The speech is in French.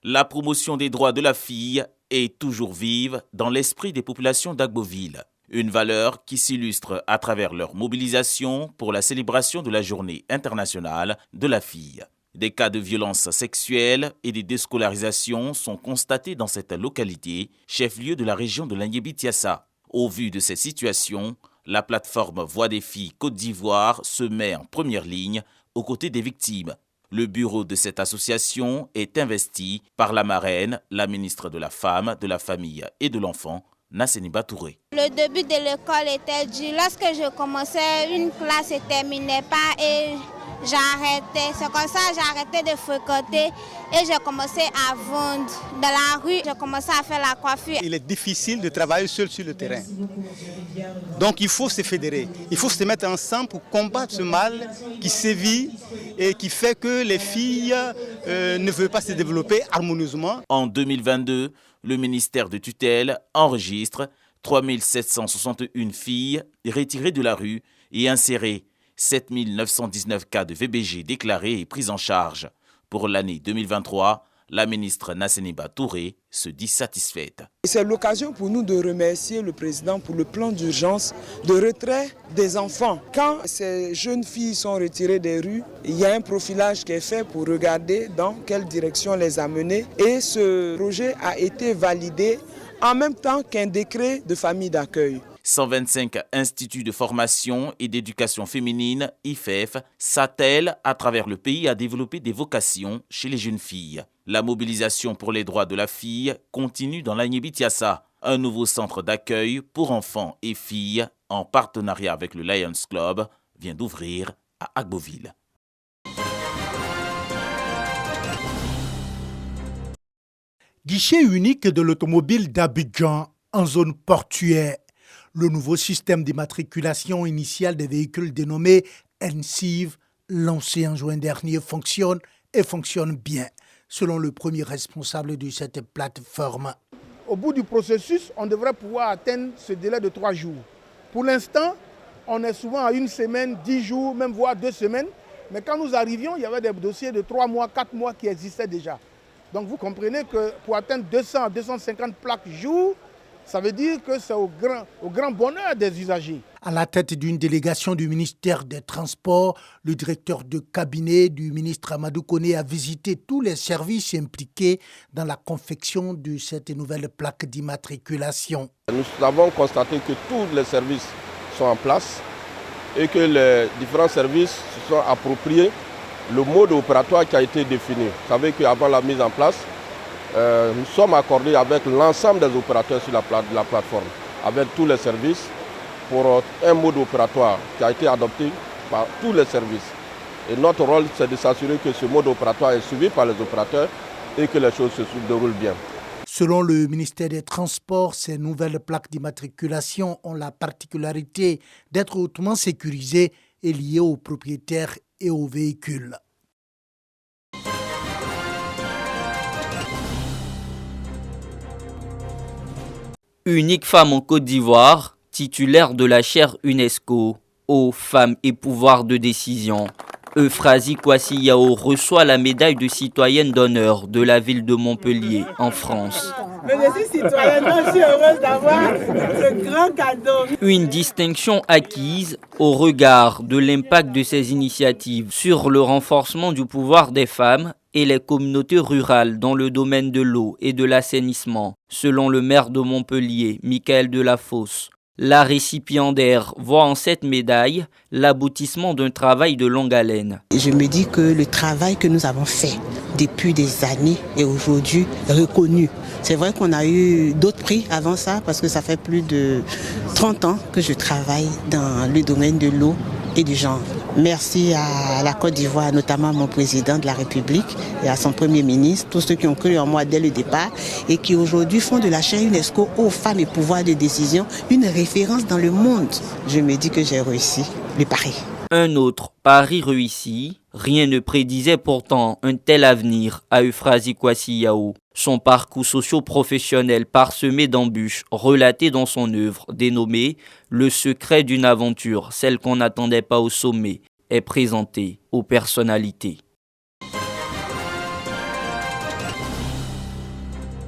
La promotion des droits de la fille est toujours vive dans l'esprit des populations d'Agboville. Une valeur qui s'illustre à travers leur mobilisation pour la célébration de la Journée internationale de la fille. Des cas de violences sexuelles et de déscolarisation sont constatés dans cette localité, chef-lieu de la région de l'Anyébi-Tiassa. Au vu de ces situations, la plateforme Voix des filles Côte d'Ivoire se met en première ligne aux côtés des victimes. Le bureau de cette association est investi par la marraine, la ministre de la Femme, de la Famille et de l'Enfant, Nasseniba Touré. Le début de l'école était dur. Lorsque je commençais, une classe ne terminait pas et j'arrêtais. C'est comme ça que j'ai arrêté de fréquenter et j'ai commencé à vendre. Dans la rue, j'ai commencé à faire la coiffure. Il est difficile de travailler seul sur le terrain. Donc il faut se fédérer, il faut se mettre ensemble pour combattre ce mal qui sévit et qui fait que les filles ne veulent pas se développer harmonieusement. En 2022, le ministère de tutelle enregistre 3761 filles retirées de la rue et insérées, 7919 cas de VBG déclarés et pris en charge. Pour l'année 2023, la ministre Nasseniba Touré se dit satisfaite. C'est l'occasion pour nous de remercier le président pour le plan d'urgence de retrait des enfants. Quand ces jeunes filles sont retirées des rues, il y a un profilage qui est fait pour regarder dans quelle direction les amener. Et ce projet a été validé en même temps qu'un décret de famille d'accueil. 125 instituts de formation et d'éducation féminine, IFEF, s'attellent à travers le pays à développer des vocations chez les jeunes filles. La mobilisation pour les droits de la fille continue dans l'Anyébi-Tiassa. Un nouveau centre d'accueil pour enfants et filles, en partenariat avec le Lions Club, vient d'ouvrir à Agboville. Guichet unique de l'automobile d'Abidjan en zone portuaire. Le nouveau système d'immatriculation initiale des véhicules dénommé NCIV, lancé en juin dernier, fonctionne et fonctionne bien, selon le premier responsable de cette plateforme. Au bout du processus, on devrait pouvoir atteindre ce délai de 3 jours. Pour l'instant, on est souvent à 1 semaine, 10 jours, même voire 2 semaines. Mais quand nous arrivions, il y avait des dossiers de 3 mois, 4 mois qui existaient déjà. Donc vous comprenez que pour atteindre 200 à 250 plaques jour, ça veut dire que c'est au grand bonheur des usagers. À la tête d'une délégation du ministère des Transports, le directeur de cabinet du ministre Amadou Koné a visité tous les services impliqués dans la confection de cette nouvelle plaque d'immatriculation. Nous avons constaté que tous les services sont en place et que les différents services se sont appropriés le mode opératoire qui a été défini. Vous savez qu'avant la mise en place, nous sommes accordés avec l'ensemble des opérateurs sur la plateforme, avec tous les services, pour un mode opératoire qui a été adopté par tous les services. Et notre rôle, c'est de s'assurer que ce mode opératoire est suivi par les opérateurs et que les choses se déroulent bien. Selon le ministère des Transports, ces nouvelles plaques d'immatriculation ont la particularité d'être hautement sécurisées et liées aux propriétaires et aux véhicules. Unique femme en Côte d'Ivoire, titulaire de la chaire UNESCO, aux femmes et pouvoir de décision. Euphrasie Kwasi Yao reçoit la médaille de citoyenne d'honneur de la ville de Montpellier, en France. Mais je suis citoyenne, donc je suis heureuse d'avoir ce grand cadeau. Une distinction acquise au regard de l'impact de ces initiatives sur le renforcement du pouvoir des femmes et les communautés rurales dans le domaine de l'eau et de l'assainissement, selon le maire de Montpellier, Michael Delafosse. La récipiendaire voit en cette médaille l'aboutissement d'un travail de longue haleine. Je me dis que le travail que nous avons fait depuis des années est aujourd'hui reconnu. C'est vrai qu'on a eu d'autres prix avant ça parce que ça fait plus de 30 ans que je travaille dans le domaine de l'eau et du genre. Merci à la Côte d'Ivoire, notamment à mon président de la République et à son premier ministre, tous ceux qui ont cru en moi dès le départ et qui aujourd'hui font de la chaire UNESCO aux femmes et pouvoirs de décision une référence dans le monde. Je me dis que j'ai réussi le pari. Un autre pari réussi, rien ne prédisait pourtant un tel avenir à Euphrasie Kwasi Yao. Son parcours socio-professionnel parsemé d'embûches relaté dans son œuvre dénommée « Le secret d'une aventure, celle qu'on n'attendait pas au sommet » est présenté aux personnalités.